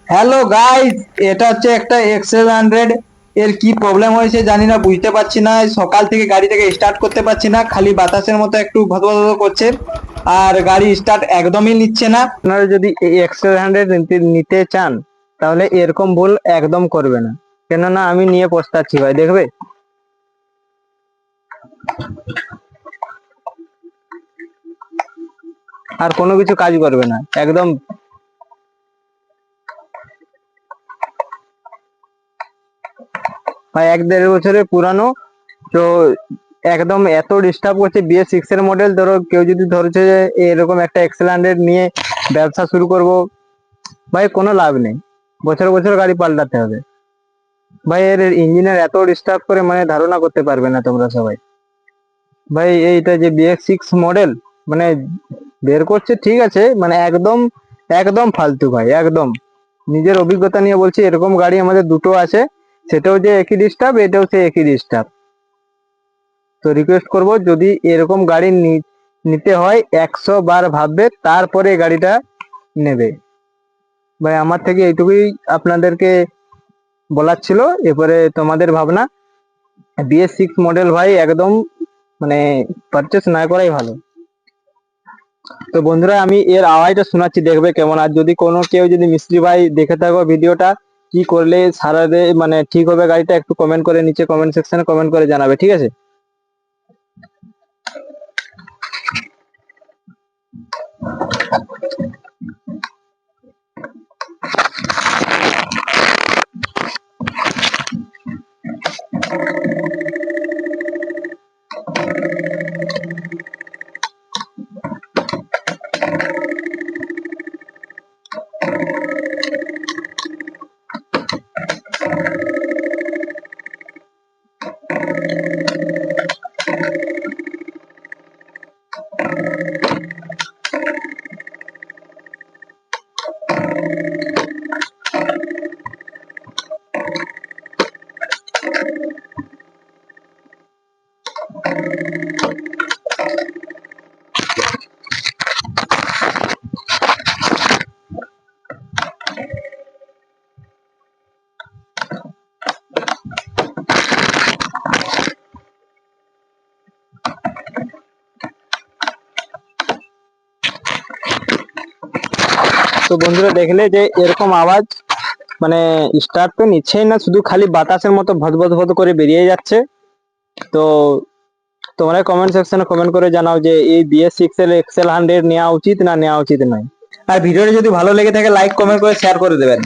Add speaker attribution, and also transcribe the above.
Speaker 1: Hello guys, এটা হচ্ছে একটা XL100। এর কি প্রবলেম হয়েছে জানি না, বুঝতে পারছি না। সকাল থেকে গাড়ি থেকে স্টার্ট করতে পারছি না, খালি বাতাসের মতো একটু ভদভদ করছে আর গাড়ি স্টার্ট একদমই নিচ্ছে না। আপনারা যদি এই XL100 নিতে চান তাহলে এরকম ভুল একদম করবে না, কেননা আমি নিয়ে পস্তাচ্ছি ভাই। দেখবে আর কোনো কিছু কাজ করবে না একদম। ভাই 1-1.5 বছরের পুরানো, তো একদম এত ডিস্টার্ব করছে। BS6 এর মডেল, ধরো কেউ যদি ধরছে যে এরকম একটা XL100 নিয়ে ব্যবসা শুরু করব, ভাই কোনো লাভ নেই। বছর বছর গাড়ি পাল্টাতে হবে ভাই। এর ইঞ্জিনের এত ডিস্টার্ব করে, মানে ধারণা করতে পারবে না তোমরা সবাই। ভাই এইটা যে BS6 মডেল মানে বের করছে, ঠিক আছে, মানে একদম একদম ফালতু ভাই, একদম। নিজের অভিজ্ঞতা নিয়ে বলছি, এরকম গাড়ি আমাদের দুটো আছে, সেটাও যে একই ডিস্টার্ব, এটাও সে একই ডিস্টার্ব। তো রিকোয়েস্ট করব, যদি এরকম গাড়ি নিতে হয় 100 বার ভাববে তারপরে এই গাড়িটা নেবে। ভাই আমার থেকে এইটুকুই আপনাদেরকে বলার ছিল। এরপরে তোমাদের ভাবনা। BS6 মডেল ভাই একদম মানে পারচেস না করাই ভালো। তো বন্ধুরা, আমি এর আওয়াজটা শোনাচ্ছি, দেখবে কেমন। আর যদি কোনো কেউ যদি মিস্ত্রি ভাই দেখে থাকো ভিডিওটা, কি করলে সারাতে মানে ঠিক হবে গাড়িটা, একটু কমেন্ট করে নিচে কমেন্ট সেকশনে কমেন্ট করে জানাবে, ঠিক আছে? তো বন্ধুরা, দেখলে যে এরকম আওয়াজ, মানে স্টার্ট তো নিচ্ছেই না, শুধু খালি বাতাসের মতো ভদ ভদ করে বেরিয়ে যাচ্ছে। তো তোমরা কমেন্ট সেকশনে কমেন্ট করে জানাও যে এই BS6 এর XL100 নেওয়া উচিত না নেওয়া উচিত নয়। আর ভিডিওটা যদি ভালো লেগে থাকে লাইক কমেন্ট করে শেয়ার করে দেবেন।